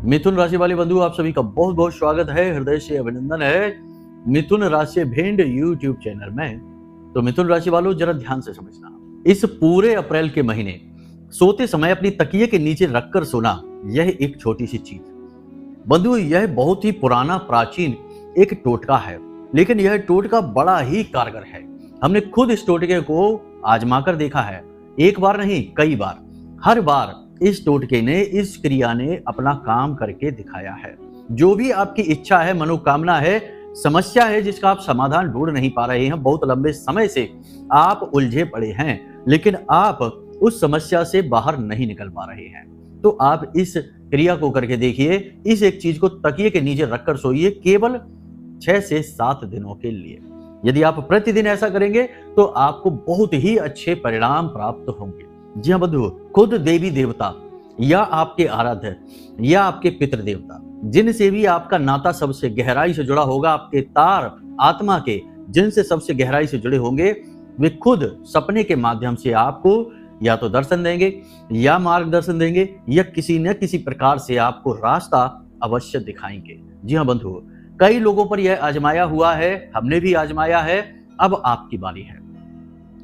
मिथुन राशि वाले बंधु, आप सभी का बहुत बहुत स्वागत है, हृदय से अभिनंदन है मिथुन राशि भेंड यूट्यूब चैनल में। तो मिथुन राशि वालों, जरा ध्यान से समझना, इस पूरे अप्रैल के महीने सोते समय अपनी तकिए के नीचे रखकर सोना, यह एक छोटी सी चीज बंधु, यह बहुत ही पुराना प्राचीन एक टोटका है, लेकिन यह टोटका बड़ा ही कारगर है। हमने खुद इस टोटके को आजमा कर देखा है, एक बार नहीं कई बार। हर बार इस टोटके ने, इस क्रिया ने अपना काम करके दिखाया है। जो भी आपकी इच्छा है, मनोकामना है, समस्या है जिसका आप समाधान ढूंढ नहीं पा रहे हैं, बहुत लंबे समय से आप उलझे पड़े हैं, लेकिन आप उस समस्या से बाहर नहीं निकल पा रहे हैं, तो आप इस क्रिया को करके देखिए। इस एक चीज को तकिए के नीचे रखकर सोइए, केवल 6 से 7 दिनों के लिए। यदि आप प्रतिदिन ऐसा करेंगे तो आपको बहुत ही अच्छे परिणाम प्राप्त होंगे। जी हाँ बंधु, खुद देवी देवता या आपके आराध्य या आपके पितृ देवता, जिनसे भी आपका नाता सबसे गहराई से जुड़ा होगा, आपके तार आत्मा के जिनसे सबसे गहराई से जुड़े होंगे, वे खुद सपने के माध्यम से आपको या तो दर्शन देंगे या मार्गदर्शन देंगे या किसी न किसी प्रकार से आपको रास्ता अवश्य दिखाएंगे। जी हाँ बंधु, कई लोगों पर यह आजमाया हुआ है, हमने भी आजमाया है, अब आपकी बारी है।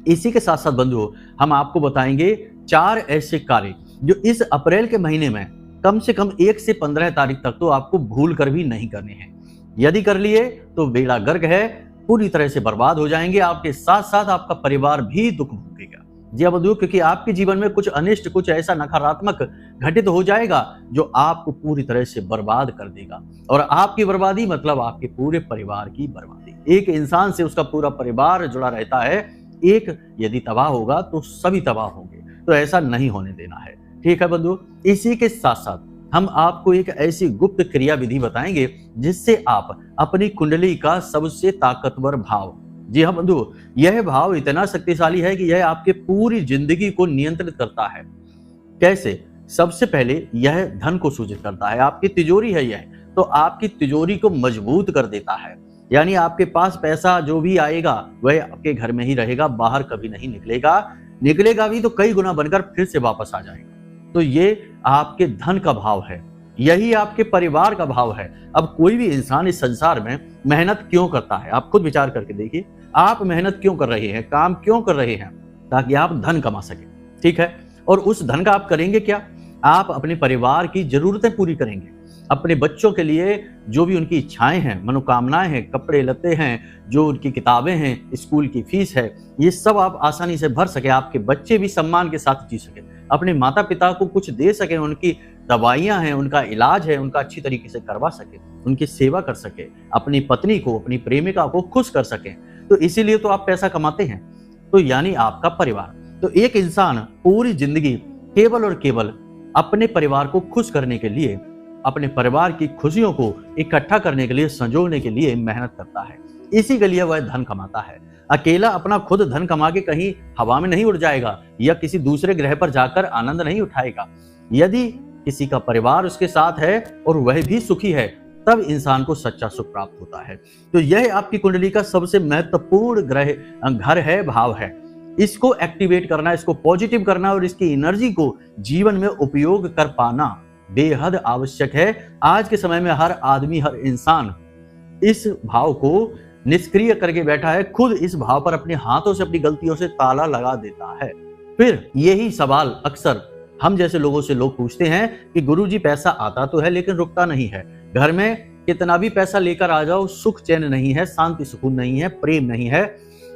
इसी के साथ साथ बंधु, हम आपको बताएंगे 4 ऐसे कार्य जो इस अप्रैल के महीने में कम से कम 1 से 15 तारीख तक तो आपको भूल कर भी नहीं करने हैं। यदि कर लिए तो बेड़ा गर्क है, पूरी तरह से बर्बाद हो जाएंगे, आपके साथ साथ आपका परिवार भी दुख भोगेगा। जी हाँ बंधु, क्योंकि आपके जीवन में कुछ अनिष्ट, कुछ ऐसा नकारात्मक घटित हो जाएगा जो आपको पूरी तरह से बर्बाद कर देगा। और आपकी बर्बादी मतलब आपके पूरे परिवार की बर्बादी। एक इंसान से उसका पूरा परिवार जुड़ा रहता है, एक यदि तबाह होगा तो सभी तबाह होंगे, तो ऐसा नहीं होने देना है। ठीक है बंधु, इसी के साथ साथ हम आपको एक ऐसी गुप्त क्रिया विधि बताएंगे जिससे आप अपनी कुंडली का सबसे ताकतवर भाव, जी हाँ बंधु, यह भाव इतना शक्तिशाली है कि यह आपके पूरी जिंदगी को नियंत्रित करता है। कैसे? सबसे पहले यह धन को सूचित करता है, आपकी तिजोरी है यह, तो आपकी तिजोरी को मजबूत कर देता है। यानी आपके पास पैसा जो भी आएगा वह आपके घर में ही रहेगा, बाहर कभी नहीं निकलेगा, निकलेगा भी तो कई गुना बनकर फिर से वापस आ जाएगा। तो ये आपके धन का भाव है, यही आपके परिवार का भाव है। अब कोई भी इंसान इस संसार में मेहनत क्यों करता है, आप खुद विचार करके देखिए। आप मेहनत क्यों कर रहे हैं, काम क्यों कर रहे हैं? ताकि आप धन कमा सके, ठीक है। और उस धन का आप करेंगे क्या? आप अपने परिवार की जरूरतें पूरी करेंगे, अपने बच्चों के लिए जो भी उनकी इच्छाएं हैं, मनोकामनाएं हैं, कपड़े लत्ते हैं, जो उनकी किताबें हैं, स्कूल की फीस है, ये सब आप आसानी से भर सके, आपके बच्चे भी सम्मान के साथ जी सके, अपने माता पिता को कुछ दे सके, उनकी दवाइयां हैं, उनका इलाज है, उनका अच्छी तरीके से करवा सके, उनकी सेवा कर सके, अपनी पत्नी को, अपनी प्रेमिका को खुश कर सके। तो इसीलिए तो आप पैसा कमाते हैं, तो यानी आपका परिवार। तो एक इंसान पूरी जिंदगी केवल और केवल अपने परिवार को खुश करने के लिए, अपने परिवार की खुशियों को इकट्ठा करने के लिए, संजोने के लिए मेहनत करता है, इसी के लिए वह धन कमाता है। अकेला अपना खुद धन कमा के कहीं हवा में नहीं उड़ जाएगा या किसी दूसरे ग्रह पर जाकर आनंद नहीं उठाएगा। यदि किसी का परिवार उसके साथ है और वह भी सुखी है, तब इंसान को सच्चा सुख प्राप्त होता है। तो यह आपकी कुंडली का सबसे महत्वपूर्ण ग्रह घर है, भाव है। इसको एक्टिवेट करना, इसको पॉजिटिव करना और इसकी एनर्जी को जीवन में उपयोग कर पाना बेहद आवश्यक है। आज के समय में हर आदमी, हर इंसान इस भाव को निष्क्रिय करके बैठा है, खुद इस भाव पर अपने हाथों से, अपनी गलतियों से ताला लगा देता है। फिर यही सवाल अक्सर हम जैसे लोगों से लोग पूछते हैं कि गुरुजी पैसा आता तो है लेकिन रुकता नहीं है, घर में कितना भी पैसा लेकर आ जाओ, सुख चैन नहीं है, शांति सुकून नहीं है, प्रेम नहीं है,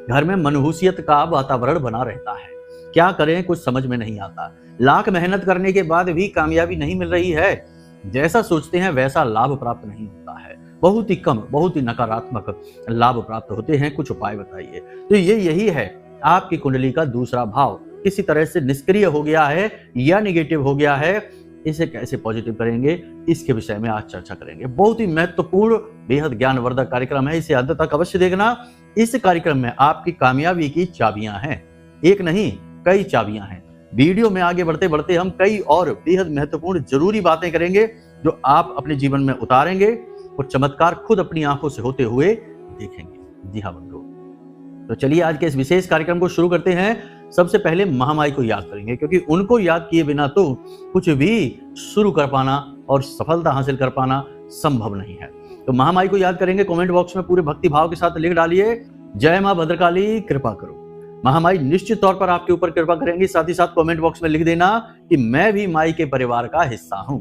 घर में मनहूसियत का वातावरण बना रहता है, क्या करें कुछ समझ में नहीं आता, लाख मेहनत करने के बाद भी कामयाबी नहीं मिल रही है, जैसा सोचते हैं वैसा लाभ प्राप्त नहीं होता है, बहुत ही कम, बहुत ही नकारात्मक लाभ प्राप्त होते हैं, कुछ उपाय बताइए। तो यही है आपकी कुंडली का दूसरा भाव, किसी तरह से निष्क्रिय हो गया है या नेगेटिव हो गया है, इसे कैसे पॉजिटिव करेंगे, इसके विषय में आज चर्चा करेंगे। बहुत ही महत्वपूर्ण, बेहद ज्ञानवर्धक कार्यक्रम है, इसे अंत तक अवश्य देखना। इस कार्यक्रम में आपकी कामयाबी की चाबियां हैं, एक नहीं कई चाबियां हैं। वीडियो में आगे बढ़ते बढ़ते हम कई और बेहद महत्वपूर्ण जरूरी बातें करेंगे जो आप अपने जीवन में उतारेंगे और चमत्कार खुद अपनी आंखों से होते हुए देखेंगे। जी हाँ बंधु, तो चलिए आज के इस विशेष कार्यक्रम को शुरू करते हैं। सबसे पहले महामाई को याद करेंगे, क्योंकि उनको याद किए बिना तो कुछ भी शुरू कर पाना और सफलता हासिल कर पाना संभव नहीं है। तो महामाई को याद करेंगे, कमेंट बॉक्स में पूरे भक्ति भाव के साथ लिख डालिए, जय मां भद्रकाली कृपा करो। महामाई निश्चित तौर पर आपके ऊपर कृपा करेंगी। साथ ही साथ कमेंट बॉक्स में लिख देना कि मैं भी माई के परिवार का हिस्सा हूं।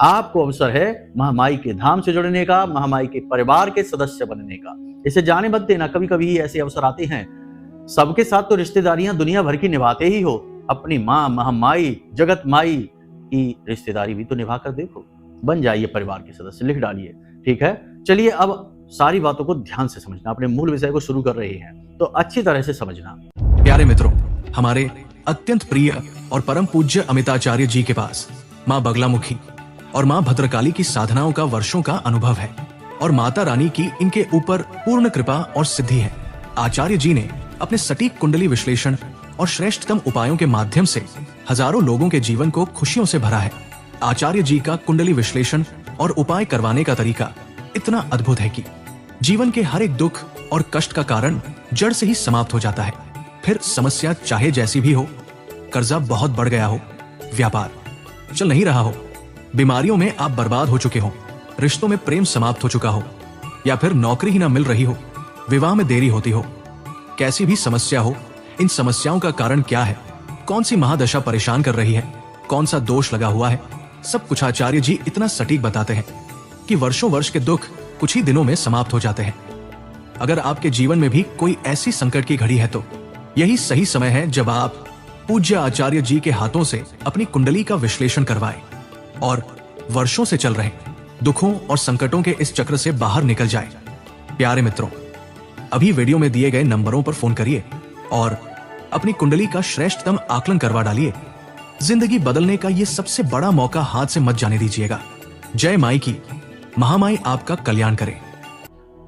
आपको अवसर है महामाई के धाम से जुड़ने का, महामाई के परिवार के सदस्य बनने का। इसे जाने मत देना, कभी कभी ऐसे अवसर आते हैं। सबके साथ तो रिश्तेदारियां दुनिया भर की निभाते ही हो, अपनी माँ महामाई जगत माई की रिश्तेदारी भी तो निभा कर देखो, बन जाइए परिवार के सदस्य। लिख डालिए, ठीक है। चलिए अब सारी बातों को ध्यान से समझना, अपने मूल विषय को शुरू कर रहे हैं तो अच्छी तरह से समझना। प्यारे मित्रों, हमारे अत्यंत प्रिय और परम पूज्य अमिताचार्य जी के पास माँ बगलामुखी और माँ भद्रकाली की साधनाओं का वर्षों का अनुभव है और माता रानी की इनके ऊपर पूर्ण कृपा और सिद्धि है। आचार्य जी ने अपने सटीक कुंडली विश्लेषण और श्रेष्ठतम उपायों के माध्यम से हजारों लोगों के जीवन को खुशियों से भरा है। आचार्य जी का कुंडली विश्लेषण और उपाय करवाने का तरीका इतना अद्भुत है कि जीवन के हर एक दुख और कष्ट का कारण जड़ से ही समाप्त हो जाता है। फिर समस्या चाहे जैसी भी हो, कर्जा बहुत बढ़ गया हो, व्यापार चल नहीं रहा हो, बीमारियों में आप बर्बाद हो चुके हो, रिश्तों में प्रेम समाप्त हो चुका हो, या फिर नौकरी ही ना मिल रही हो, विवाह में देरी होती हो, कैसी भी समस्या हो, इन समस्याओं का कारण क्या है, कौन सी महादशा परेशान कर रही है, कौन सा दोष लगा हुआ है, सब कुछ आचार्य जी इतना सटीक बताते हैं कि वर्षों वर्ष के दुख कुछ ही दिनों में समाप्त हो जाते हैं। अगर आपके जीवन में भी कोई ऐसी संकट की घड़ी है तो यही सही समय है जब आप पूज्य आचार्य जी के हाथों से अपनी कुंडली का विश्लेषण करवाएं और वर्षों से चल रहे दुखों और संकटों के इस चक्र से बाहर निकल जाएं। प्यारे मित्रों, अभी वीडियो में दिए गए नंबरों पर फोन करिए और अपनी कुंडली का श्रेष्ठतम आकलन करवा डालिए। जिंदगी बदलने का ये सबसे बड़ा मौका हाथ से मत जाने दीजिएगा। जय माई की, महामाई आपका कल्याण करे।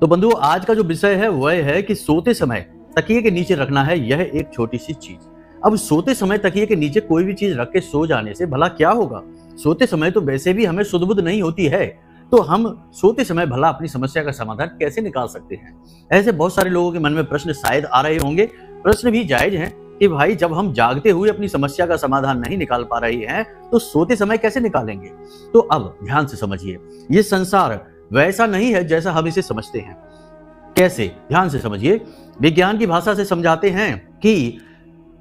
तो बंधुओं, आज का जो विषय है वह है कि सोते समय तकिए के नीचे रखना है यह एक छोटी सी चीज। अब सोते समय तकिए के नीचे कोई भी चीज रख के सो जाने से भला क्या होगा? सोते समय तो वैसे भी हमें सुध बुध नहीं होती है, तो हम सोते समय भला अपनी समस्या का समाधान कैसे निकाल सकते हैं? ऐसे बहुत सारे लोगों के मन में प्रश्न शायद आ रहे होंगे। प्रश्न भी जायज हैं कि भाई जब हम जागते हुए अपनी समस्या का समाधान नहीं निकाल पा रहे हैं तो सोते समय कैसे निकालेंगे? तो अब ध्यान से समझिए, ये संसार वैसा नहीं है जैसा हम इसे समझते हैं। कैसे? ध्यान से समझिए। विज्ञान की भाषा से समझाते हैं कि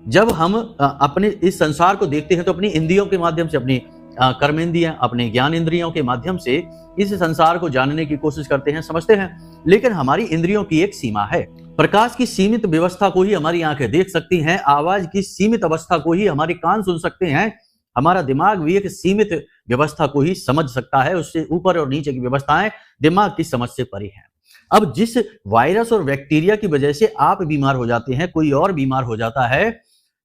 जब हम अपने इस संसार को देखते हैं तो अपनी इंद्रियों के माध्यम से, अपनी कर्मेंद्रियां, अपने ज्ञान इंद्रियों के माध्यम से इस संसार को जानने की कोशिश करते हैं, समझते हैं। लेकिन हमारी इंद्रियों की एक सीमा है। प्रकाश की सीमित व्यवस्था को ही हमारी आंखें देख सकती हैं, आवाज की सीमित अवस्था को ही हमारे कान सुन सकते हैं, हमारा दिमाग भी एक सीमित व्यवस्था को ही समझ सकता है। उससे ऊपर और नीचे की व्यवस्थाएं दिमाग की समझ से परे हैं। अब जिस वायरस और बैक्टीरिया की वजह से आप बीमार हो जाते हैं, कोई और बीमार हो जाता है,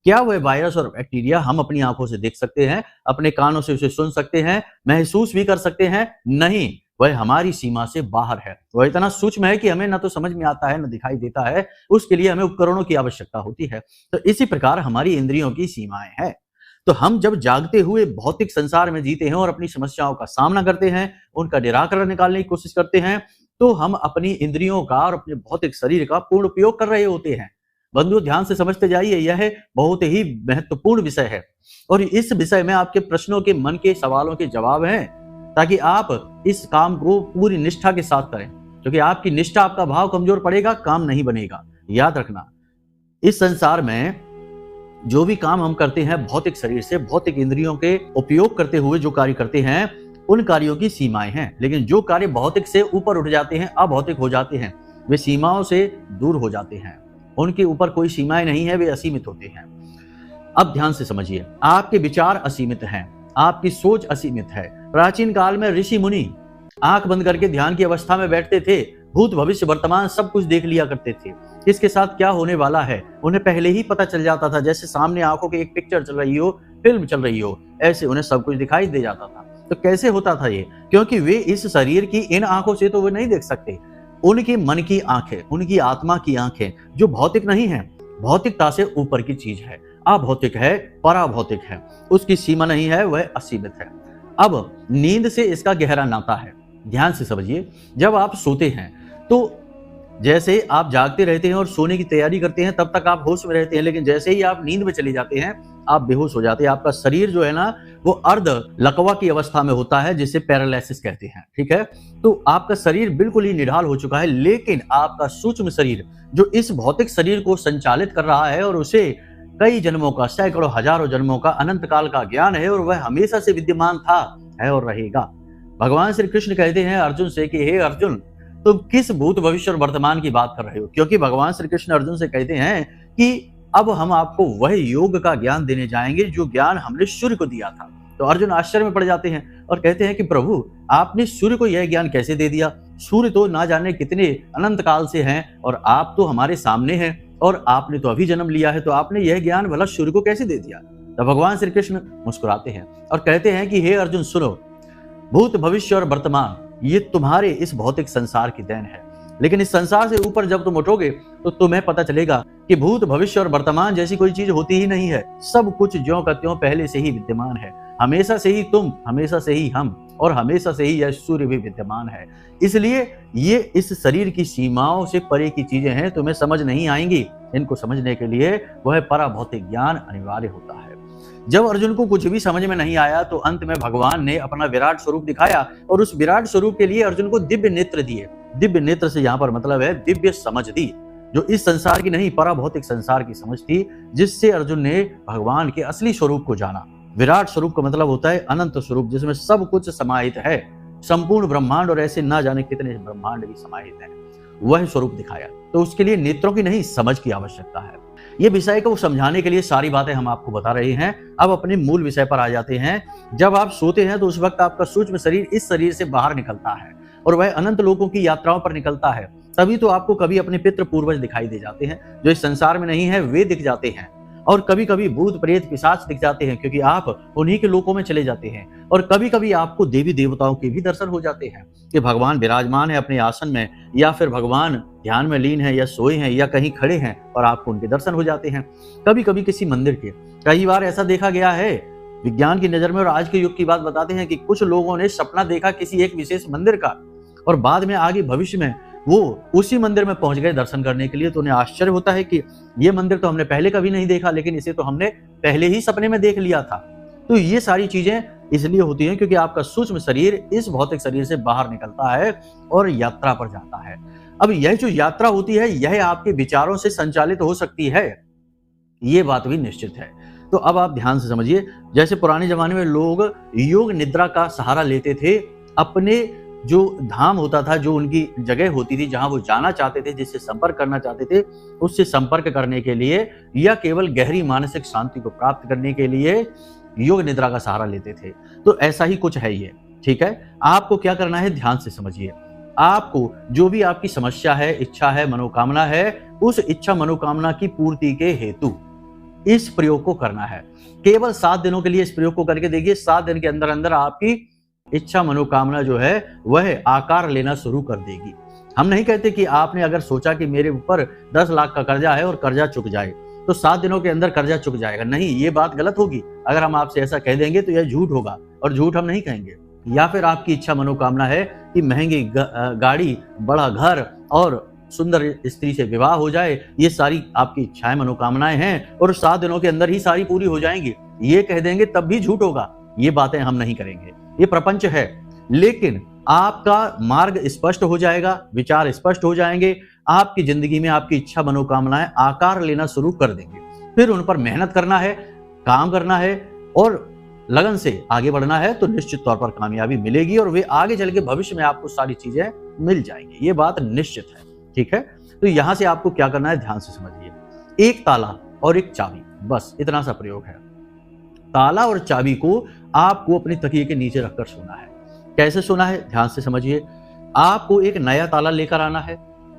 क्या वह वायरस और बैक्टीरिया हम अपनी आंखों से देख सकते हैं, अपने कानों से उसे सुन सकते हैं, महसूस भी कर सकते हैं? नहीं, वह हमारी सीमा से बाहर है। वह इतना सूक्ष्म है कि हमें ना तो समझ में आता है, ना दिखाई देता है। उसके लिए हमें उपकरणों की आवश्यकता होती है। तो इसी प्रकार हमारी इंद्रियों की सीमाएं हैं। तो हम जब जागते हुए भौतिक संसार में जीते हैं और अपनी समस्याओं का सामना करते हैं, उनका निराकरण निकालने की कोशिश करते हैं, तो हम अपनी इंद्रियों का और अपने भौतिक शरीर का पूर्ण उपयोग कर रहे होते हैं। बंधुओं, ध्यान से समझते जाइए, यह बहुत ही महत्वपूर्ण विषय है और इस विषय में आपके प्रश्नों के, मन के सवालों के जवाब हैं, ताकि आप इस काम को पूरी निष्ठा के साथ करें। क्योंकि आपकी निष्ठा, आपका भाव कमजोर पड़ेगा, काम नहीं बनेगा। याद रखना, इस संसार में जो भी काम हम करते हैं भौतिक शरीर से, भौतिक इंद्रियों के उपयोग करते हुए जो कार्य करते हैं, उन कार्यों की सीमाएं हैं। लेकिन जो कार्य भौतिक से ऊपर उठ जाते हैं, अभौतिक हो जाते हैं, वे सीमाओं से दूर हो जाते हैं। उनके ऊपर कोई सीमाएं नहीं है, वे असीमित होते हैं। अब ध्यान से समझिए, आपके विचार असीमित हैं, आपकी सोच असीमित है। प्राचीन काल में ऋषि मुनि आंख बंद करके ध्यान की अवस्था में बैठते थे, भूत भविष्य वर्तमान सब कुछ देख लिया करते थे। किसके साथ क्या होने वाला है उन्हें पहले ही पता चल जाता था। जैसे सामने आंखों की एक पिक्चर चल रही हो, फिल्म चल रही हो, ऐसे उन्हें सब कुछ दिखाई दे जाता था। तो कैसे होता था ये? क्योंकि वे इस शरीर की इन आंखों से तो वे नहीं देख सकते। उनके मन की आंखें, उनकी आत्मा की आंखें, जो भौतिक नहीं है, भौतिकता से ऊपर की चीज है, अभौतिक है, पराभौतिक है, उसकी सीमा नहीं है, वह असीमित है। अब नींद से इसका गहरा नाता है। ध्यान से समझिए, जब आप सोते हैं तो जैसे आप जागते रहते हैं और सोने की तैयारी करते हैं, तब तक आप होश में रहते हैं। लेकिन जैसे ही आप नींद में चले जाते हैं, आप बेहोश हो जाते हैं। आपका शरीर जो है ना वो अर्ध लकवा की अवस्था में होता है, जिसे पैरालिसिस कहते हैं। ठीक है, तो आपका शरीर बिल्कुल ही निढाल हो चुका है, लेकिन आपका सूक्ष्म शरीर जो इस भौतिक शरीर को संचालित कर रहा है और उसे कई जन्मों का, सैकड़ों हजारों जन्मों का, अनंत काल का ज्ञान है और वह हमेशा से विद्यमान था, है और रहेगा। भगवान श्री कृष्ण कहते हैं अर्जुन से कि हे अर्जुन, तुम किस भूत भविष्य और वर्तमान की बात कर रहे हो? क्योंकि भगवान श्री कृष्ण अर्जुन से कहते हैं कि अब हम आपको वह योग का ज्ञान देने जाएंगे जो ज्ञान हमने सूर्य को दिया था। तो अर्जुन आश्चर्य में पड़ जाते हैं और कहते हैं कि प्रभु, आपने सूर्य को यह ज्ञान कैसे दे दिया? सूर्य तो ना जाने कितने अनंत काल से हैं और आप तो हमारे सामने हैं और आपने तो अभी जन्म लिया है, तो आपने यह ज्ञान भला सूर्य को कैसे दे दिया? तो भगवान श्री कृष्ण मुस्कुराते हैं और कहते हैं कि हे अर्जुन सुनो, भूत भविष्य और वर्तमान ये तुम्हारे इस भौतिक संसार की देन है, लेकिन इस संसार से ऊपर जब तुम उठोगे तो तुम्हें पता चलेगा कि भूत भविष्य और वर्तमान जैसी कोई चीज होती ही नहीं है। सब कुछ ज्यों का त्यों पहले से ही विद्यमान है। हमेशा से ही तुम, हमेशा से ही हम और हमेशा से ही यह सूर्य भी विद्यमान है। इसलिए ये इस शरीर की सीमाओं से परे की चीजें हैं, तुम्हें समझ नहीं आएंगी। इनको समझने के लिए वह पराभौतिक ज्ञान अनिवार्य होता है। जब अर्जुन को कुछ भी समझ में नहीं आया तो अंत में भगवान ने अपना विराट स्वरूप दिखाया और उस विराट स्वरूप के लिए अर्जुन को दिव्य नेत्र दिए। दिव्य नेत्र से यहाँ पर मतलब है दिव्य समझ दी, जो इस संसार की नहीं पराभौतिक संसार की समझ थी, जिससे अर्जुन ने भगवान के असली स्वरूप को जाना। विराट स्वरूप का मतलब होता है अनंत स्वरूप, जिसमें सब कुछ समाहित है, संपूर्ण ब्रह्मांड और ऐसे ना जाने कितने ब्रह्मांड भी समाहित है। वह स्वरूप दिखाया। तो उसके लिए नेत्रों की नहीं समझ की आवश्यकता है। ये विषय को समझाने के लिए सारी बातें हम आपको बता रहे हैं। अब अपने मूल विषय पर आ जाते हैं। जब आप सोते हैं तो उस वक्त आपका सूक्ष्म शरीर इस शरीर से बाहर निकलता है और वह अनंत लोकों की यात्राओं पर निकलता है। तभी तो आपको कभी अपने पितृ पूर्वज दिखाई दे जाते हैं, जो इस संसार में नहीं है वे दिख जाते हैं, और कभी कभी भूत प्रेत पिशाच दिख जाते हैं क्योंकि आप उन्हीं के लोकों में चले जाते हैं। और कभी कभी आपको देवी देवताओं के भी दर्शन हो जाते हैं कि भगवान विराजमान है अपने आसन में, या फिर भगवान ध्यान में लीन है, या सोए हैं, या कहीं खड़े हैं और आपको उनके दर्शन हो जाते हैं। कभी कभी किसी मंदिर के। कई बार ऐसा देखा गया है विज्ञान की नजर में, और आज के युग की बात बताते हैं कि कुछ लोगों ने सपना देखा किसी एक विशेष मंदिर का, और बाद में आगे भविष्य में वो उसी मंदिर में पहुंच गए दर्शन करने के लिए। तो उन्हें आश्चर्य होता है कि ये मंदिर तो हमने पहले कभी नहीं देखा, लेकिन इसे तो हमने पहले ही सपने में देख लिया था। तो ये सारी चीजें इसलिए होती हैं क्योंकि आपका सूक्ष्म शरीर इस भौतिक शरीर से बाहर निकलता है और यात्रा पर जाता है। अब यह जो यात्रा होती है यह आपके विचारों से संचालित हो सकती है, ये बात भी निश्चित है। तो अब आप ध्यान से समझिए, जैसे पुराने जमाने में लोग योग निद्रा का सहारा लेते थे, अपने जो धाम होता था, जो उनकी जगह होती थी जहां वो जाना चाहते थे, जिससे संपर्क करना चाहते थे, उससे संपर्क करने के लिए या केवल गहरी मानसिक शांति को प्राप्त करने के लिए योग निद्रा का सहारा लेते थे। तो ऐसा ही कुछ है ये। ठीक है, आपको क्या करना है ध्यान से समझिए। आपको जो भी आपकी समस्या है, इच्छा है, मनोकामना है, उस इच्छा मनोकामना की पूर्ति के हेतु इस प्रयोग को करना है। केवल 7 दिनों के लिए इस प्रयोग को करके देखिए। 7 दिन के अंदर अंदर आपकी इच्छा मनोकामना जो है वह आकार लेना शुरू कर देगी। हम नहीं कहते कि आपने अगर सोचा कि मेरे ऊपर 10 लाख का कर्जा है और कर्जा चुक जाए तो 7 दिनों के अंदर कर्जा चुक जाएगा, नहीं, ये बात गलत होगी। अगर हम आपसे ऐसा कह देंगे तो यह झूठ होगा, और झूठ हम नहीं कहेंगे। या फिर आपकी इच्छा मनोकामना है कि महंगी गाड़ी, बड़ा घर और सुंदर स्त्री से विवाह हो जाए, ये सारी आपकी इच्छाएं मनोकामनाएं हैं और 7 दिनों के अंदर ही सारी पूरी हो जाएंगी, ये कह देंगे तब भी झूठ होगा। ये बातें हम नहीं करेंगे, ये प्रपंच है। लेकिन आपका मार्ग स्पष्ट हो जाएगा, विचार स्पष्ट हो जाएंगे, आपकी जिंदगी में आपकी इच्छा मनोकामनाएं आकार लेना शुरू कर देंगे। फिर उन पर मेहनत करना है, काम करना है और लगन से आगे बढ़ना है, तो निश्चित तौर पर कामयाबी मिलेगी और वे आगे चल के भविष्य में आपको सारी चीजें मिल जाएंगी। ये बात निश्चित है। ठीक है, तो यहां से आपको क्या करना है ध्यान से समझिए। एक ताला और एक चाबी, बस इतना सा प्रयोग है। ताला और चाबी को आपको अपने तकिए के नीचे रखकर सोना है। कैसे सोना है ध्यान से समझिए। आपको एक नया ताला लेकर आना है,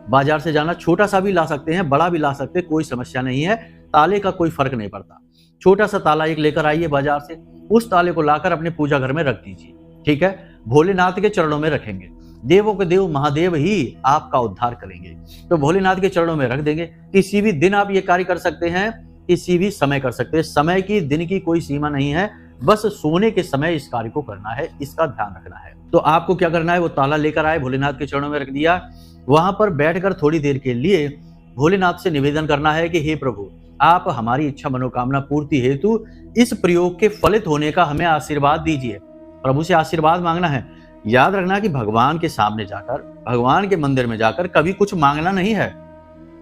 बाजार से जाना, छोटा सा भी ला सकते हैं, बड़ा भी ला सकते हैं, कोई समस्या नहीं है, ताले का कोई फर्क नहीं पड़ता। छोटा सा ताला एक लेकर आइए बाजार से, उस ताले को लाकर अपने पूजा घर में रख दीजिए। ठीक है, भोलेनाथ के चरणों में रखेंगे। देवों के देव महादेव ही आपका उद्धार करेंगे, तो भोलेनाथ के चरणों में रख देंगे। किसी भी दिन आप ये कार्य कर सकते हैं, किसी भी समय कर सकते हैं, समय की दिन की कोई सीमा नहीं है, बस सोने के समय इस कार्य को करना है, इसका ध्यान रखना है। तो आपको क्या करना है, वो ताला लेकर आए, भोलेनाथ के चरणों में रख दिया, वहां पर बैठकर थोड़ी देर के लिए भोलेनाथ से निवेदन करना है कि हे प्रभु, आप हमारी इच्छा मनोकामना पूर्ति हेतु इस प्रयोग के फलित होने का हमें आशीर्वाद दीजिए। प्रभु से आशीर्वाद मांगना है। याद रखना कि भगवान के सामने जाकर, भगवान के मंदिर में जाकर कभी कुछ मांगना नहीं है।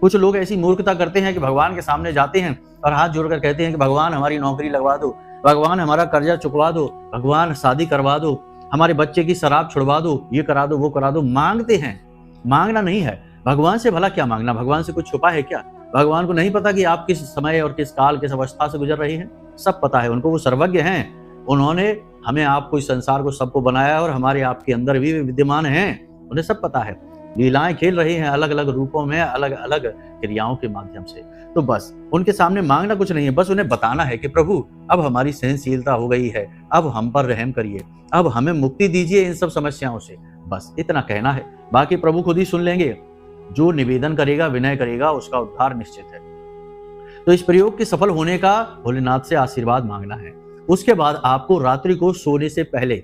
कुछ लोग ऐसी मूर्खता करते हैं कि भगवान के सामने जाते हैं और हाथ जोड़कर कहते हैं कि भगवान हमारी नौकरी लगवा दो, भगवान हमारा कर्जा चुकवा दो, भगवान शादी करवा दो, हमारे बच्चे की शराब छुड़वा दो, ये करा दो, वो करा दो। मांगते हैं, मांगना नहीं है। भगवान से भला क्या मांगना? भगवान से कुछ छुपा है क्या? भगवान को नहीं पता कि आप किस समय और किस काल, किस अवस्था से गुजर रही हैं? सब पता है उनको, वो सर्वज्ञ हैं। उन्होंने हमें, आपको, इस संसार को, सबको बनाया और हमारे आपके अंदर भी विद्यमान हैं। उन्हें सब पता है। लीलाएं खेल रही हैं अलग अलग रूपों में, अलग अलग क्रियाओं के माध्यम से। तो बस उनके सामने मांगना कुछ नहीं है, बस उन्हें बताना है कि प्रभु अब हमारी सहनशीलता हो गई है, अब हम पर रहम करिए, अब हमें मुक्ति दीजिए इन सब समस्याओं से। बस इतना कहना है, बाकी प्रभु खुद ही सुन लेंगे। जो निवेदन करेगा, विनय करेगा, उसका उद्धार निश्चित है। तो इस प्रयोग के सफल होने का भोलेनाथ से आशीर्वाद मांगना है। उसके बाद आपको रात्रि को सोने से पहले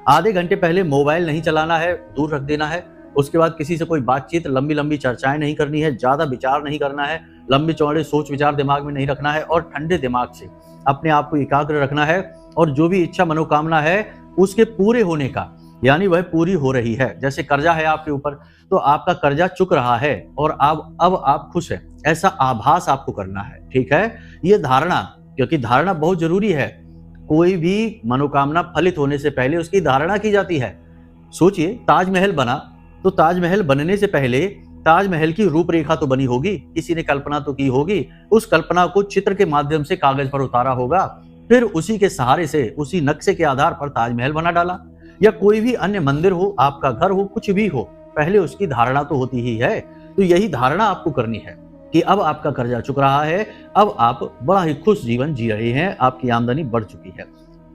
आधे घंटे पहले मोबाइल नहीं चलाना है, दूर रख देना है। उसके बाद किसी से कोई बातचीत, लंबी लंबी चर्चाएं नहीं करनी है, ज्यादा विचार नहीं करना है, लंबे चौड़े सोच विचार दिमाग में नहीं रखना है और ठंडे दिमाग से अपने आप को एकाग्र रखना है। और जो भी इच्छा मनोकामना है उसके पूरे होने का, यानी वह पूरी हो रही है। जैसे कर्जा है आपके ऊपर, तो आपका कर्जा चुक रहा है और अब आप खुश हैं, ऐसा आभास आपको करना है। ठीक है, ये धारणा, क्योंकि धारणा बहुत जरूरी है। कोई भी मनोकामना फलित होने से पहले उसकी धारणा की जाती है। सोचिए, ताजमहल बना तो ताजमहल बनने से पहले ताजमहल की रूपरेखा तो बनी होगी, किसी ने कल्पना तो की होगी, उस कल्पना को चित्र के माध्यम से कागज पर उतारा होगा, फिर उसी के सहारे से, उसी नक्शे के आधार पर ताजमहल बना डाला। या कोई भी अन्य मंदिर हो, आपका घर हो, कुछ भी हो, पहले उसकी धारणा तो होती ही है। तो यही धारणा आपको करनी है कि अब आपका कर्जा चुक रहा है, अब आप बड़ा ही खुश जीवन जी रहे हैं, आपकी आमदनी बढ़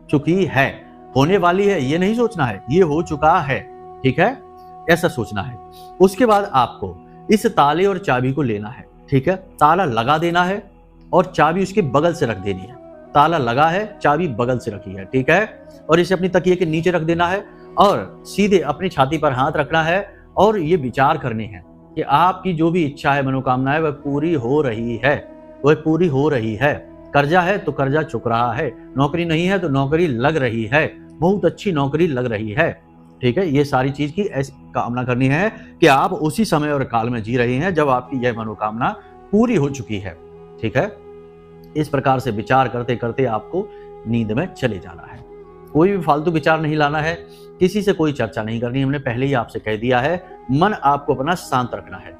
चुकी है, होने वाली है, ये नहीं सोचना है, ये हो चुका है। ठीक है, ऐसा सोचना है। उसके बाद आपको इस ताले और चाबी को लेना है। ठीक है, ताला लगा देना है और चाबी उसके बगल से रख देनी है। ताला लगा है, चाबी बगल से रखी है। ठीक है, और इसे अपनी तकिए के नीचे रख देना है और सीधे अपनी छाती पर हाथ रखना है और ये विचार करने हैं कि आपकी जो भी इच्छा है, मनोकामना है, वह पूरी हो रही है, वह पूरी हो रही है। कर्जा है तो कर्जा चुक रहा है, नौकरी नहीं है तो नौकरी लग रही है, बहुत अच्छी नौकरी लग रही है। ठीक है, ये सारी चीज की ऐसी कामना करनी है कि आप उसी समय और काल में जी रहे हैं जब आपकी यह मनोकामना पूरी हो चुकी है। ठीक है, इस प्रकार से विचार करते करते आपको नींद में चले जाना है। कोई भी फालतू विचार नहीं लाना है, किसी से कोई चर्चा नहीं करनी, हमने पहले ही आपसे कह दिया है। मन आपको अपना शांत रखना है।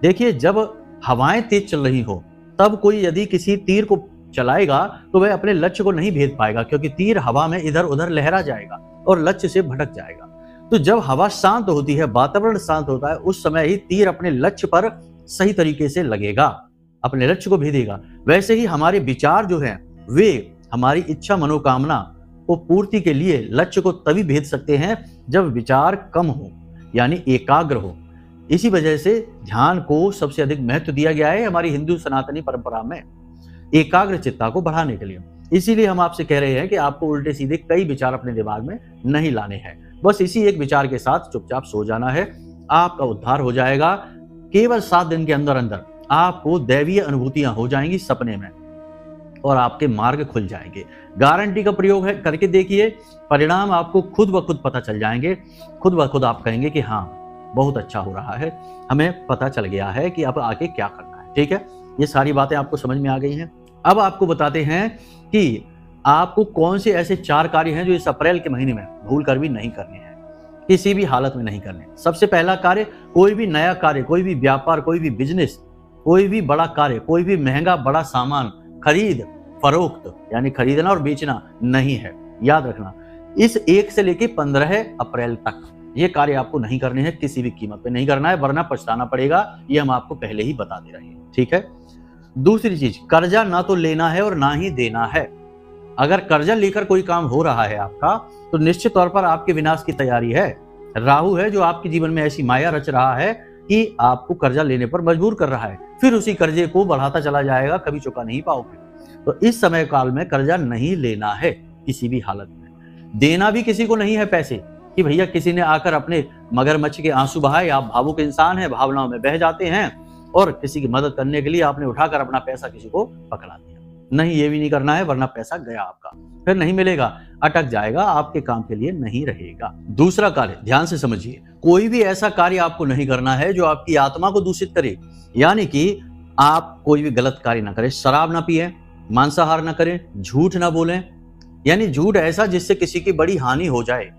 देखिए, जब हवाएं तेज चल रही हो तब कोई यदि किसी तीर को चलाएगा तो वह अपने लक्ष्य को नहीं भेद पाएगा, क्योंकि तीर हवा में इधर उधर लहरा जाएगा और लक्ष्य से भटक जाएगा। तो जब हवा शांत होती है, वातावरण शांत होता है, उस समय ही तीर अपने लक्ष्य पर सही तरीके से लगेगा, अपने लक्ष्य को भेदेगा। वैसे ही हमारे विचार जो हैं वे हमारी इच्छा मनोकामना को पूर्ति के लिए लक्ष्य को तभी भेद सकते हैं जब विचार कम हो, यानी एकाग्र हो। इसी वजह से ध्यान को सबसे अधिक महत्व दिया गया है हमारी हिंदू सनातनी परंपरा में, एकाग्र चित्ता को बढ़ाने के लिए। इसीलिए हम आपसे कह रहे हैं कि आपको उल्टे सीधे कई विचार अपने दिमाग में नहीं लाने हैं, बस इसी एक विचार के साथ चुपचाप सो जाना है, आपका उद्धार हो जाएगा। केवल 7 दिन के अंदर अंदर आपको दैवीय अनुभूतियां हो जाएंगी सपने में और आपके मार्ग खुल जाएंगे। गारंटी का प्रयोग है, करके देखिए, परिणाम आपको खुद ब खुद पता चल जाएंगे। खुद ब खुद आप कहेंगे कि हाँ, बहुत अच्छा हो रहा है, हमें पता चल गया है कि अब आगे क्या करना है। ठीक है, ये सारी बातें आपको समझ में आ गई हैं। अब आपको बताते हैं कि आपको कौन से ऐसे 4 कार्य हैं जो इस अप्रैल के महीने में भूल कर भी नहीं करने हैं, किसी भी हालत में नहीं करने। सबसे पहला कार्य, कोई भी नया कार्य, कोई भी व्यापार, कोई भी बिजनेस, कोई भी बड़ा कार्य, कोई भी महंगा बड़ा सामान खरीद फरोख्त, यानी खरीदना और बेचना नहीं है। याद रखना, इस 1 से लेकर 15 अप्रैल तक ये कार्य आपको नहीं करने हैं, किसी भी कीमत पे नहीं करना है, वरना पछताना पड़ेगा। ये हम आपको पहले ही बता दे रहे हैं। ठीक है, दूसरी चीज, कर्जा ना तो लेना है और ना ही देना है। अगर कर्जा लेकर कोई काम हो रहा है आपका, तो निश्चित तौर पर आपके विनाश की तैयारी है। राहु है जो आपके जीवन में ऐसी माया रच रहा है कि आपको कर्जा लेने पर मजबूर कर रहा है, फिर उसी कर्जे को बढ़ाता चला जाएगा, कभी चुका नहीं पाओगे। तो इस समय काल में कर्जा नहीं लेना है किसी भी हालत में। देना भी किसी को नहीं है पैसे, कि भैया किसी ने आकर अपने मगरमच्छ के आंसू बहाए, आप भावुक इंसान हैं, भावनाओं में बह जाते हैं और किसी की मदद करने के लिए आपने उठाकर अपना पैसा किसी को पकड़ा दिया। नहीं, ये भी नहीं करना है, वरना पैसा गया आपका, फिर नहीं मिलेगा, अटक जाएगा, आपके काम के लिए नहीं रहेगा। दूसरा कार्य ध्यान से समझिए, कोई भी ऐसा कार्य आपको नहीं करना है जो आपकी आत्मा को दूषित करे। यानी कि आप कोई भी गलत कार्य ना करें, शराब ना पिए, मांसाहार ना करें, झूठ ना बोलें, यानी झूठ ऐसा जिससे किसी की बड़ी हानि हो जाए,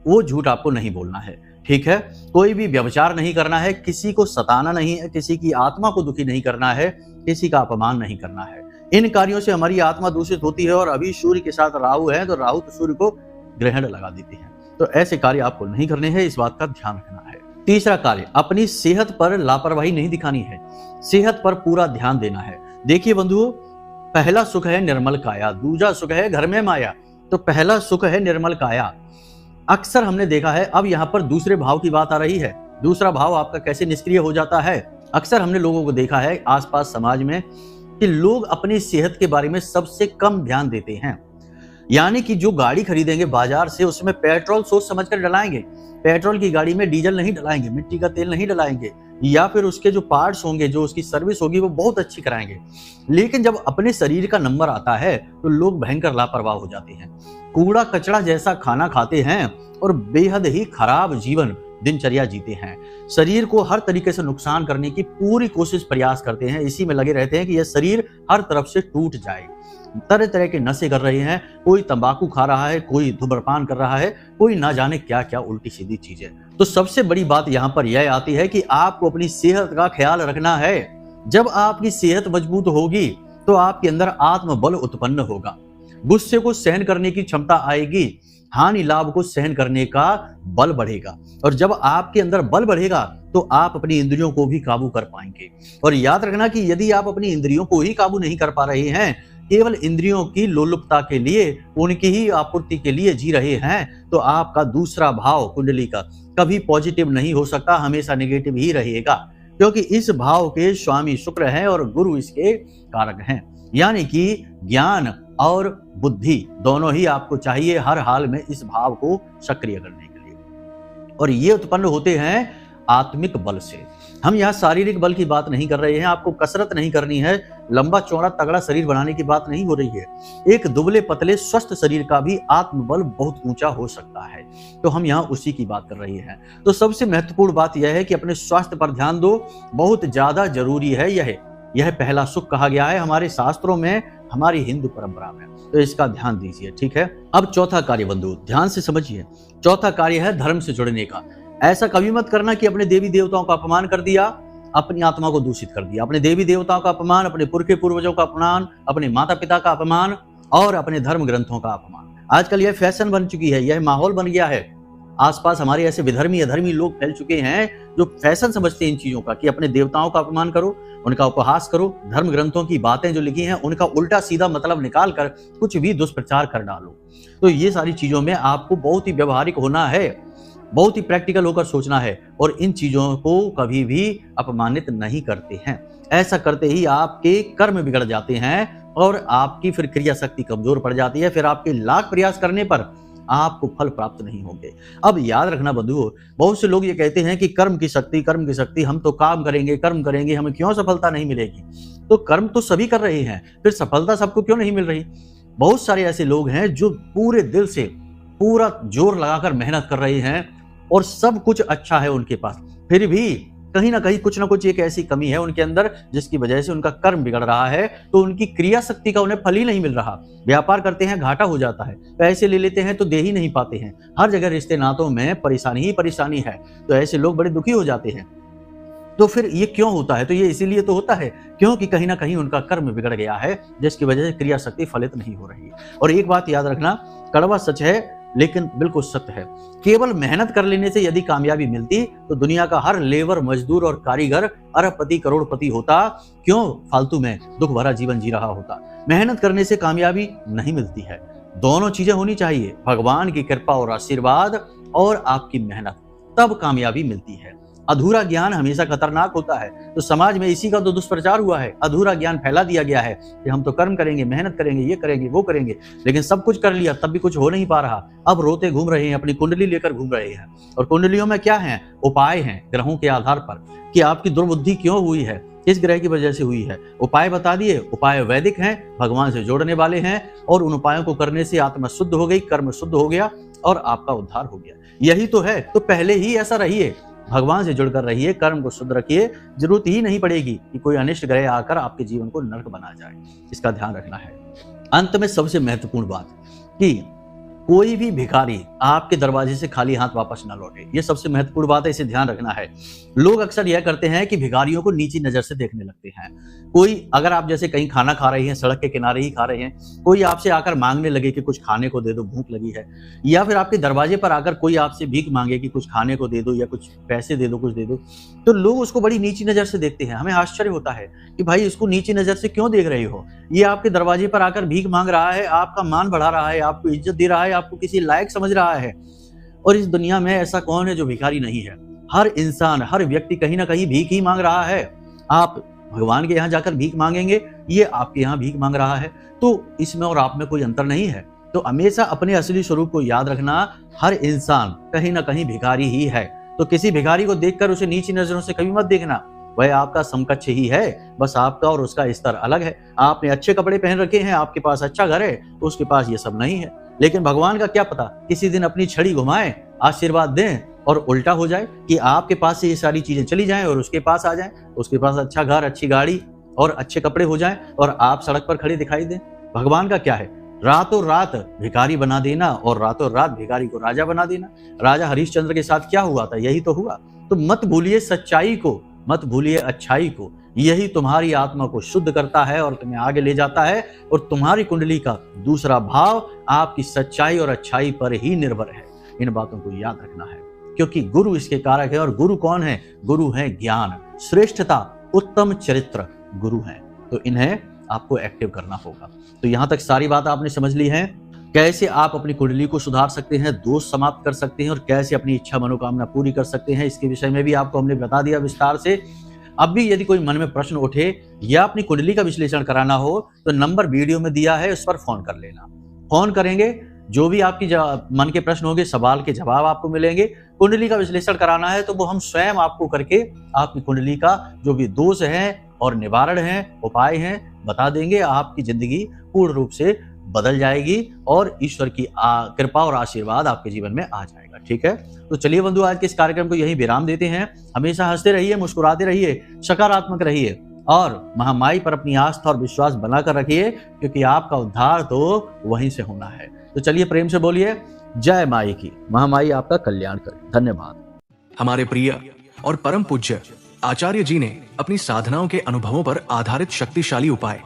वो झूठ आपको नहीं बोलना है, ठीक है। कोई भी व्यभिचार नहीं करना है, किसी को सताना नहीं है, किसी की आत्मा को दुखी नहीं करना है, किसी का अपमान नहीं करना है। इन कार्यों से हमारी आत्मा दूषित होती है और अभी सूर्य के साथ राहु है, तो राहु तो सूर्य को ग्रहण लगा देती है। तो ऐसे कार्य आपको नहीं करने हैं, इस बात का ध्यान रखना है। तीसरा कार्य, अपनी सेहत पर लापरवाही नहीं दिखानी है, सेहत पर पूरा ध्यान देना है। देखिए बंधुओं, पहला सुख है निर्मल काया, दूजा सुख है घर में माया। तो पहला सुख है निर्मल काया। अक्सर हमने देखा है, अब यहाँ पर दूसरे भाव की बात आ रही है, दूसरा भाव आपका कैसे निष्क्रिय हो जाता है। अक्सर हमने लोगों को देखा है आसपास समाज में कि लोग अपनी सेहत के बारे में सबसे कम ध्यान देते हैं। यानी कि जो गाड़ी खरीदेंगे बाजार से, उसमें पेट्रोल सोच समझकर डलाएंगे, पेट्रोल की गाड़ी में डीजल नहीं डलाएंगे, मिट्टी का तेल नहीं डलाएंगे, या फिर उसके जो पार्ट्स होंगे, जो उसकी सर्विस होगी, वो बहुत अच्छी कराएंगे। लेकिन जब अपने शरीर का नंबर आता है तो लोग भयंकर लापरवाह हो जाते हैं, कूड़ा कचड़ा जैसा खाना खाते हैं और बेहद ही खराब जीवन दिनचर्या जीते हैं। शरीर को हर तरीके से नुकसान करने की पूरी कोशिश प्रयास करते हैं, इसी में लगे रहते हैं कि यह शरीर हर तरफ से टूट जाए। तरह तरह के नशे कर रहे हैं, कोई तंबाकू खा रहा है, कोई धूम्रपान कर रहा है, कोई ना जाने क्या क्या उल्टी सीधी चीजें। तो सबसे बड़ी बात यहाँ पर यह आती है कि आपको अपनी सेहत का ख्याल रखना है। जब आपकी सेहत मजबूत होगी तो आपके अंदर आत्मबल उत्पन्न होगा, गुस्से को सहन करने की क्षमता आएगी, हानि लाभ को सहन करने का बल बढ़ेगा। और जब आपके अंदर बल बढ़ेगा तो आप अपनी इंद्रियों को भी काबू कर पाएंगे। और याद रखना कि यदि आप अपनी इंद्रियों को ही काबू नहीं कर पा रहे हैं, केवल इंद्रियों की लोलुपता के लिए, उनकी ही आपूर्ति के लिए जी रहे हैं, तो आपका दूसरा भाव कुंडली का कभी पॉजिटिव नहीं हो सकता, हमेशा नेगेटिव ही रहेगा। क्योंकि इस भाव के स्वामी शुक्र हैं और गुरु इसके कारक हैं। यानी कि ज्ञान और बुद्धि दोनों ही आपको चाहिए हर हाल में इस भाव को सक्रिय करने के लिए। और ये उत्पन्न होते हैं आत्मिक बल से। हम यहाँ शारीरिक बल की बात नहीं कर रहे हैं, आपको कसरत नहीं करनी है, लंबा चौड़ा तगड़ा शरीर बनाने की बात नहीं हो रही है। एक दुबले पतले स्वस्थ शरीर का भी आत्मबल बहुत ऊंचा हो सकता है, तो हम यहाँ उसी की बात कर रहे हैं। तो सबसे महत्वपूर्ण बात यह है कि अपने स्वास्थ्य पर ध्यान दो, बहुत ज्यादा जरूरी है। यह पहला सुख कहा गया है हमारे शास्त्रों में, हमारी हिंदू परंपरा में, तो इसका ध्यान दीजिए, ठीक है। अब चौथा कार्य बंधु ध्यान से समझिए, चौथा कार्य है धर्म से जुड़ने का। ऐसा कभी मत करना कि अपने देवी देवताओं का अपमान कर दिया, अपनी आत्मा को दूषित कर दिया। अपने देवी देवताओं का अपमान, अपने पुरखे पूर्वजों का अपमान, अपने माता पिता का अपमान और अपने धर्म ग्रंथों का अपमान। आजकल यह फैशन बन चुकी है, यह माहौल बन गया है। आसपास हमारे ऐसे विधर्मी अधर्मी लोग फैल चुके हैं जो फैशन समझते हैं इन चीजों का, कि अपने देवताओं का अपमान करो, उनका उपहास करो, धर्म ग्रंथों की बातें जो लिखी हैं उनका उल्टा सीधा मतलब निकाल कर कुछ भी दुष्प्रचार कर डालो। तो ये सारी चीजों में आपको बहुत ही व्यवहारिक होना है, बहुत ही प्रैक्टिकल होकर सोचना है, और इन चीजों को कभी भी अपमानित नहीं करते हैं। ऐसा करते ही आपके कर्म बिगड़ जाते हैं और आपकी फिर क्रिया शक्ति कमजोर पड़ जाती है, फिर आपके लाख प्रयास करने पर आपको फल प्राप्त नहीं होंगे। अब याद रखना बंधुओं, बहुत से लोग ये कहते हैं कि कर्म की शक्ति, हम तो काम करेंगे, कर्म करेंगे, हमें क्यों सफलता नहीं मिलेगी। तो कर्म तो सभी कर रहे हैं, फिर सफलता सबको क्यों नहीं मिल रही। बहुत सारे ऐसे लोग हैं जो पूरे दिल से पूरा जोर लगाकर मेहनत कर रहे हैं और सब कुछ अच्छा है उनके पास, फिर भी कहीं ना कहीं कुछ ना कुछ एक ऐसी कमी है उनके अंदर जिसकी वजह से उनका कर्म बिगड़ रहा है, तो उनकी क्रिया शक्ति का उन्हें फल ही नहीं मिल रहा। व्यापार करते हैं, घाटा हो जाता है, पैसे ले लेते हैं तो दे ही नहीं पाते हैं, हर जगह रिश्ते नातों में परेशानी ही परेशानी है, तो ऐसे लोग बड़े दुखी हो जाते हैं। तो फिर ये क्यों होता है? तो ये इसीलिए तो होता है क्योंकि कहीं ना कहीं उनका कर्म बिगड़ गया है, जिसकी वजह से क्रिया शक्ति फलित नहीं हो रही। और एक बात याद रखना, कड़वा सच है लेकिन बिल्कुल सत्य है, केवल मेहनत कर लेने से यदि कामयाबी मिलती तो दुनिया का हर लेबर, मजदूर और कारीगर अरबपति करोड़पति होता, क्यों फालतू में दुख भरा जीवन जी रहा होता। मेहनत करने से कामयाबी नहीं मिलती है, दोनों चीजें होनी चाहिए, भगवान की कृपा और आशीर्वाद और आपकी मेहनत, तब कामयाबी मिलती है। अधूरा ज्ञान हमेशा खतरनाक होता है, तो समाज में इसी का तो दुष्प्रचार हुआ है, अधूरा ज्ञान फैला दिया गया है कि हम तो कर्म करेंगे, मेहनत करेंगे, ये करेंगे, वो करेंगे, लेकिन सब कुछ कर लिया तब भी कुछ हो नहीं पा रहा। अब रोते घूम रहे हैं, अपनी कुंडली लेकर घूम रहे हैं, और कुंडलियों में क्या है, उपाय हैं ग्रहों के आधार पर कि आपकी दुर्बुद्धि क्यों हुई है, किस ग्रह की वजह से हुई है। उपाय बता दिए, उपाय वैदिक हैं, भगवान से जोड़ने वाले हैं, और उन उपायों को करने से आत्मा शुद्ध हो गई, कर्म शुद्ध हो गया और आपका उद्धार हो गया। यही तो है। तो पहले ही ऐसा रहिए, भगवान से जुड़कर रहिए, कर्म को शुद्ध रखिए। जरूरत ही नहीं पड़ेगी कि कोई अनिष्ट ग्रह आकर आपके जीवन को नरक बना जाए। इसका ध्यान रखना है। अंत में सबसे महत्वपूर्ण बात कि कोई भी भिखारी आपके दरवाजे से खाली हाथ वापस ना लौटे। ये सबसे महत्वपूर्ण बात है, इसे ध्यान रखना है। लोग अक्सर यह करते हैं कि भिखारियों को नीची नजर से देखने लगते हैं। कोई अगर आप जैसे कहीं खाना खा रही हैं, सड़क के किनारे ही खा रहे हैं, कोई आपसे आकर मांगने लगे कि कुछ खाने को दे दो, भूख लगी है, या फिर आपके दरवाजे पर आकर कोई आपसे भीख मांगे कि कुछ खाने को दे दो या कुछ पैसे दे दो, कुछ दे दो, तो लोग उसको बड़ी नीची नजर से देखते हैं। हमें आश्चर्य होता है कि भाई इसको नीची नजर से क्यों देख रहे हो? ये आपके दरवाजे पर आकर भीख मांग रहा है, आपका मान बढ़ा रहा है, आपको इज्जत दे रहा है, आपको किसी लायक समझ रहा है। और इस दुनिया में ऐसा कौन है जो भिखारी नहीं है? हर इंसान, हर व्यक्ति कहीं ना कहीं भीख ही मांग रहा है। आप भगवान के यहाँ जाकर भीख मांगेंगे, ये आपके यहाँ भीख मांग रहा है, तो इसमें और आप में कोई अंतर नहीं है। तो हमेशा अपने असली स्वरूप को याद रखना, हर इंसान कहीं ना कहीं भिखारी ही है। तो किसी भिखारी को देखकर उसे नीची नजरों से कभी मत देखना, वह आपका समकक्ष ही है, बस आपका और उसका स्तर अलग है। आपने अच्छे कपड़े पहन रखे हैं, आपके पास अच्छा घर है, उसके पास ये सब नहीं है। लेकिन भगवान का क्या पता, किसी दिन अपनी छड़ी घुमाएं, आशीर्वाद दें और उल्टा हो जाए कि आपके पास से ये सारी चीजें चली जाएं और उसके पास आ जाएं, उसके पास अच्छा घर, अच्छी गाड़ी और अच्छे कपड़े हो जाएं और आप सड़क पर खड़े दिखाई दें। भगवान का क्या है, रातों रात भिखारी बना देना और रातों रात भिखारी को राजा बना देना। राजा हरिश्चंद्र के साथ क्या हुआ था, यही तो हुआ। तो मत भूलिए सच्चाई को, मत भूलिए अच्छाई को। यही तुम्हारी आत्मा को शुद्ध करता है और तुम्हें आगे ले जाता है। और तुम्हारी कुंडली का दूसरा भाव आपकी सच्चाई और अच्छाई पर ही निर्भर है। इन बातों को याद रखना है, क्योंकि गुरु इसके कारक है। और गुरु कौन है? गुरु है ज्ञान, श्रेष्ठता, उत्तम चरित्र गुरु हैं। तो इन्हें आपको एक्टिव करना होगा। तो यहां तक सारी बात आपने समझ ली है। कैसे आप अपनी कुंडली को सुधार सकते हैं, दोष समाप्त कर सकते हैं और कैसे अपनी इच्छा मनोकामना पूरी कर सकते हैं, इसके विषय में भी आपको हमने बता दिया विस्तार से। अब भी यदि कोई मन में प्रश्न उठे या अपनी कुंडली का विश्लेषण कराना हो तो नंबर वीडियो में दिया है, उस पर फोन कर लेना। फोन करेंगे, जो भी आपकी मन के प्रश्न होंगे, सवाल के जवाब आपको मिलेंगे। कुंडली का विश्लेषण कराना है तो वो हम स्वयं आपको करके आपकी कुंडली का जो भी दोष है और निवारण है, उपाय हैं, बता देंगे। आपकी जिंदगी पूर्ण रूप से बदल जाएगी और ईश्वर की कृपा और आशीर्वाद आपके जीवन में आ जाएगा। ठीक है, तो चलिए बंधु, आज के इस कार्यक्रम को यहीं विराम देते हैं। हमेशा हंसते रहिए, मुस्कुराते रहिए, सकारात्मक रहिए और महामाई पर अपनी आस्था और विश्वास बनाकर रखिए, क्योंकि आपका उद्धार तो वहीं से होना है। तो चलिए प्रेम से बोलिए, जय माई की। महामाई आपका कल्याण करे। धन्यवाद। हमारे प्रिय और परम पूज्य आचार्य जी ने अपनी साधनाओं के अनुभवों पर आधारित शक्तिशाली उपाय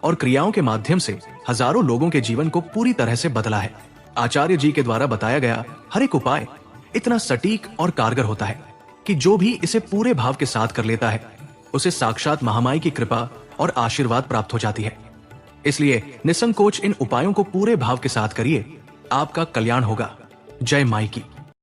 और क्रियाओं के माध्यम से हजारों लोगों के जीवन को पूरी तरह से बदला है। आचार्य जी के द्वारा बताया गया हर एक उपाय इतना सटीक और कारगर होता है कि जो भी इसे पूरे भाव के साथ कर लेता है, उसे साक्षात महामाई की कृपा और आशीर्वाद प्राप्त हो जाती है। इसलिए निसंकोच इन उपायों को पूरे भाव के साथ करिए, आपका कल्याण होगा। जय माई की।